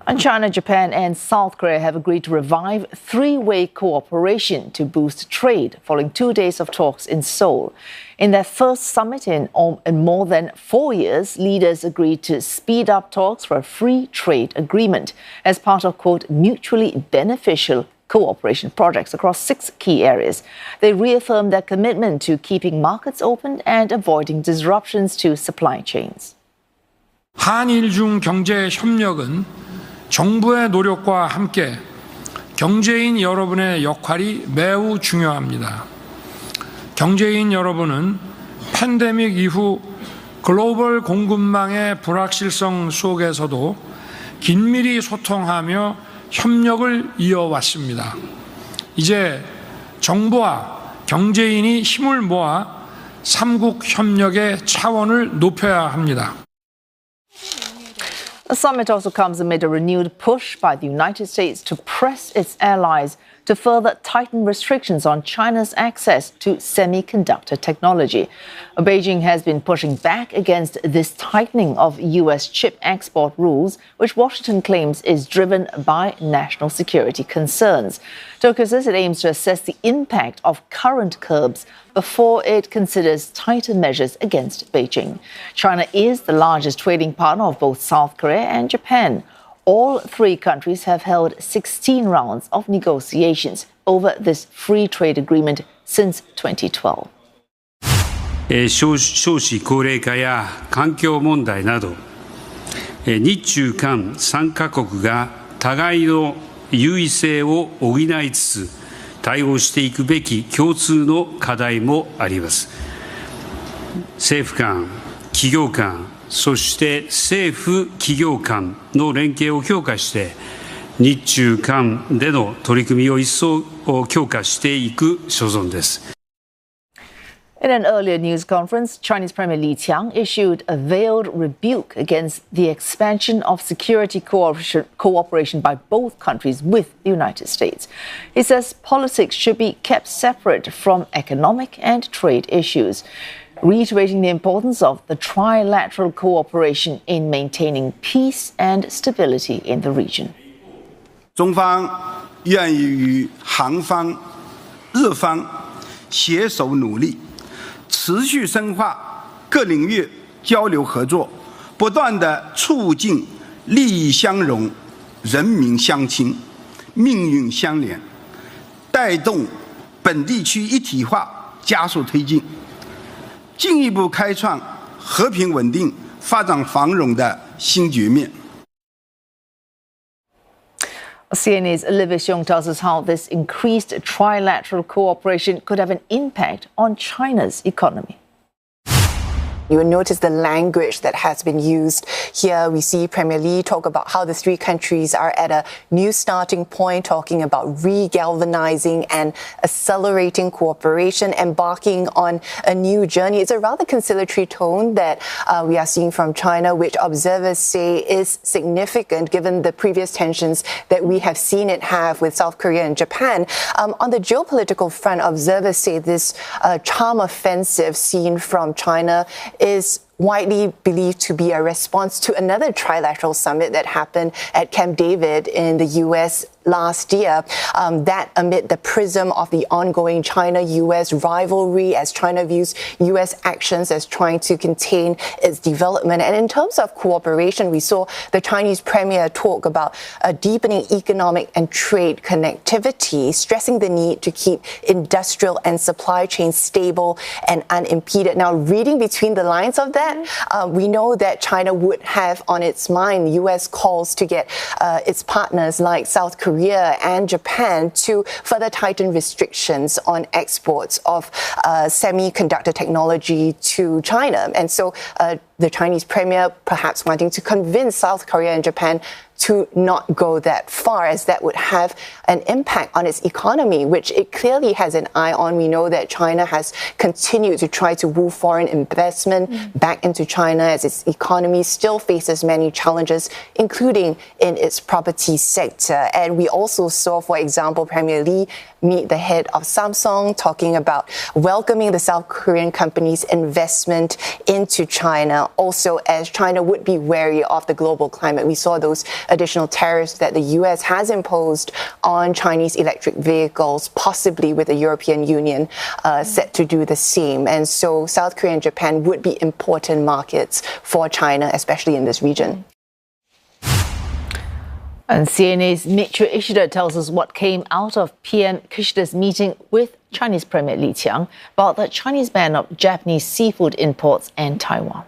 And China, Japan and South Korea have agreed to revive three-way cooperation to boost trade following 2 days of talks in Seoul. In their first summit in more than 4 years, leaders agreed to speed up talks for a free trade agreement as part of, quote, mutually beneficial cooperation projects across 6 key areas. They reaffirmed their commitment to keeping markets open and avoiding disruptions to supply chains. 한일 중 경제 협력은 정부의 노력과 함께 경제인 여러분의 역할이 매우 중요합니다. 경제인 여러분은 팬데믹 이후 글로벌 공급망의 불확실성 속에서도 긴밀히 소통하며 협력을 이어왔습니다. 이제 정부와 경제인이 힘을 모아 삼국 협력의 차원을 높여야 합니다. The summit also comes amid a renewed push by the United States to press its allies to further tighten restrictions on China's access to semiconductor technology. Beijing has been pushing back against this tightening of U.S. chip export rules, which Washington claims is driven by national security concerns. Tokyo says it aims to assess the impact of current curbs before it considers tighter measures against Beijing. China is the largest trading partner of both South Korea and Japan. All 3 countries have held 16 rounds of negotiations over this free trade agreement since 2012. 少子高齢化や環境問題など、日中韓3カ国が互いの優位性を補いつつ対応していくべき共通の課題もあります。政府間、企業間、そして政府企業間の連携を強化して日中韓での取り組みを一層強化していく所存です。In an earlier news conference, Chinese Premier Li Qiang issued a veiled rebuke against the expansion of security cooperation by both countries with the United States. He says politics should be kept separate from economic and trade issues, reiterating the importance of the trilateral cooperation in maintaining peace and stability in the region. 中方愿意与韩方、日方携手努力，持续深化各领域交流合作，不断地促进利益相融、人民相亲、命运相连，带动本地区一体化加速推进，进一步开创和平稳定、发展繁荣的新局面。CNA's Olivia Siong tells us how this increased trilateral cooperation could have an impact on China's economy. You will notice the language that has been used here. We see Premier Li talk about how the 3 countries are at a new starting point, talking about re-galvanizing and accelerating cooperation, embarking on a new journey. It's a rather conciliatory tone that we are seeing from China, which observers say is significant given the previous tensions that we have seen it have with South Korea and Japan. On the geopolitical front, observers say this charm offensive seen from China is widely believed to be a response to another trilateral summit that happened at Camp David in the U.S. last year, that amid the prism of the ongoing China-U.S. rivalry as China views U.S. actions as trying to contain its development. And in terms of cooperation, we saw the Chinese premier talk about deepening economic and trade connectivity, stressing the need to keep industrial and supply chains stable and unimpeded. Now, reading between the lines of that, we know that China would have on its mind U.S. calls to get its partners like South Korea and Japan to further tighten restrictions on exports of semiconductor technology to China. And so the Chinese premier perhaps wanting to convince South Korea and Japan to not go that far, as that would have an impact on its economy, which it clearly has an eye on. We know that China has continued to try to woo foreign investment back into China as its economy still faces many challenges, including in its property sector. And we also saw, for example, Premier Li meet the head of Samsung, talking about welcoming the South Korean company's investment into China China also, as China would be wary of the global climate. We saw those additional tariffs that the U.S. has imposed on Chinese electric vehicles, possibly with the European Union set to do the same. And so South Korea and Japan would be important markets for China, especially in this region. And CNA's Michiyo Ishida tells us what came out of PM Kishida's meeting with Chinese Premier Li Qiang about the Chinese ban of Japanese seafood imports and Taiwan.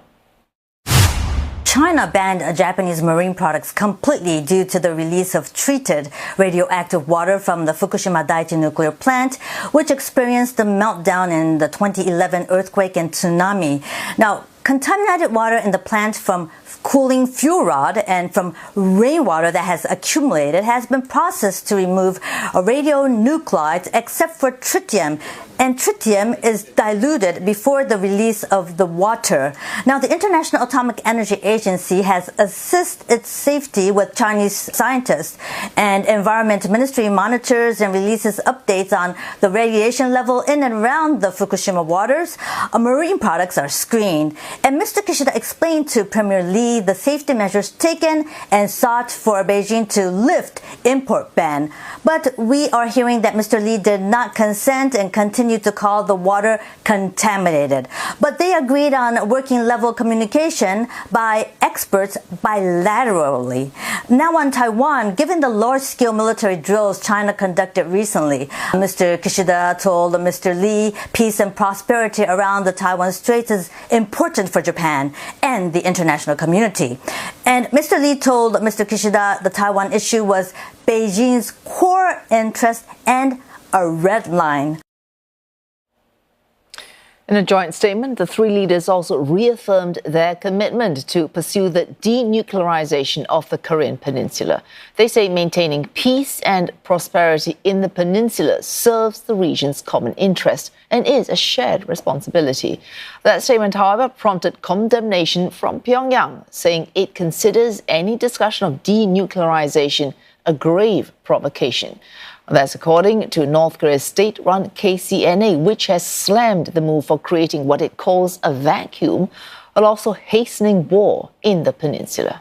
China banned Japanese marine products completely due to the release of treated radioactive water from the Fukushima Daiichi nuclear plant, which experienced the meltdown in the 2011 earthquake and tsunami. Now, contaminated water in the plant from cooling fuel rod and from rainwater that has accumulated has been processed to remove radionuclides except for tritium. And tritium is diluted before the release of the water. Now, the International Atomic Energy Agency has assessed its safety with Chinese scientists, and Environment Ministry monitors and releases updates on the radiation level in and around the Fukushima waters. Marine products are screened. And Mr. Kishida explained to Premier Lee the safety measures taken and sought for Beijing to lift import ban. But we are hearing that Mr. Lee did not consent and continued to call the water contaminated. But they agreed on working level communication by experts bilaterally. Now on Taiwan, given the large-scale military drills China conducted recently, Mr. Kishida told Mr. Lee peace and prosperity around the Taiwan Straits is important for Japan and the international community. And Mr. Lee told Mr. Kishida the Taiwan issue was Beijing's core interest and a red line. In a joint statement, the three leaders also reaffirmed their commitment to pursue the denuclearization of the Korean Peninsula. They say maintaining peace and prosperity in the peninsula serves the region's common interest and is a shared responsibility. That statement, however, prompted condemnation from Pyongyang, saying it considers any discussion of denuclearization a grave provocation. That's according to North Korea's state-run KCNA, which has slammed the move for creating what it calls a vacuum, while also hastening war in the peninsula.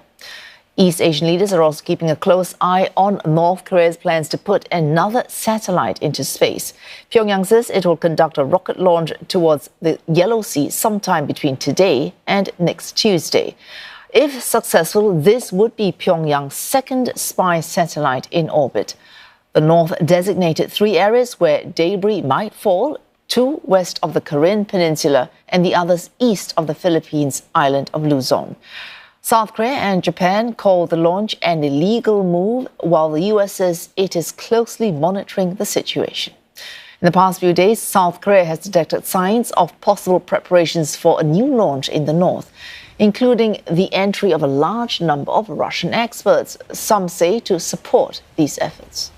East Asian leaders are also keeping a close eye on North Korea's plans to put another satellite into space. Pyongyang says it will conduct a rocket launch towards the Yellow Sea sometime between today and next Tuesday. If successful, this would be Pyongyang's second spy satellite in orbit. The North designated three areas where debris might fall, two west of the Korean Peninsula and the others east of the Philippines island of Luzon. South Korea and Japan called the launch an illegal move, while the U.S. says it is closely monitoring the situation. In the past few days, South Korea has detected signs of possible preparations for a new launch in the north, including the entry of a large number of Russian experts, some say to support these efforts.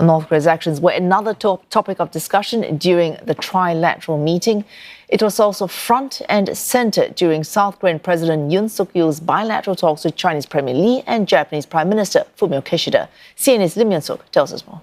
North Korea's actions were another topic of discussion during the trilateral meeting. It was also front and center during South Korean President Yun-suk's bilateral talks with Chinese Premier Lee and Japanese Prime Minister Fumio Kishida. CNA's Yun-suk tells us more.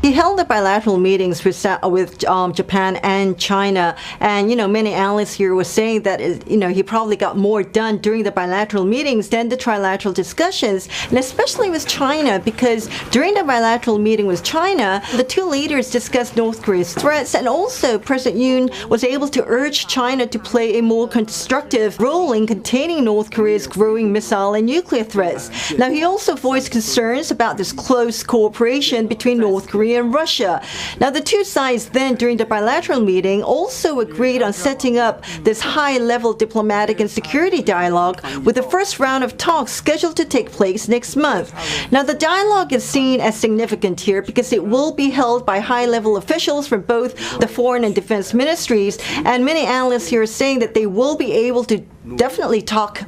He held the bilateral meetings with Japan and China. And, many analysts here were saying that, he probably got more done during the bilateral meetings than the trilateral discussions, and especially with China, because during the bilateral meeting with China, the two leaders discussed North Korea's threats, and also President Yoon was able to urge China to play a more constructive role in containing North Korea's growing missile and nuclear threats. Now, he also voiced concerns about this close cooperation between North Korea and Russia. Now, the two sides then, during the bilateral meeting, also agreed on setting up this high-level diplomatic and security dialogue, with the first round of talks scheduled to take place next month. Now, the dialogue is seen as significant here because it will be held by high-level officials from both the foreign and defense ministries, and many analysts here are saying that they will be able to definitely talk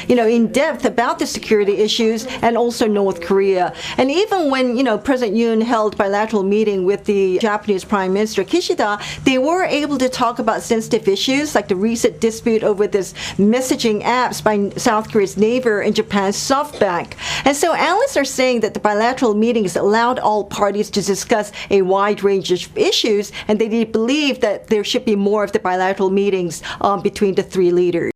in depth about the security issues and also North Korea. And even when, President Yoon held bilateral meeting with the Japanese Prime Minister Ishida, they were able to talk about sensitive issues like the recent dispute over this messaging apps by South Korea's neighbor in Japan, SoftBank. And so analysts are saying that the bilateral meetings allowed all parties to discuss a wide range of issues, and they believe that there should be more of the bilateral meetings between the three leaders.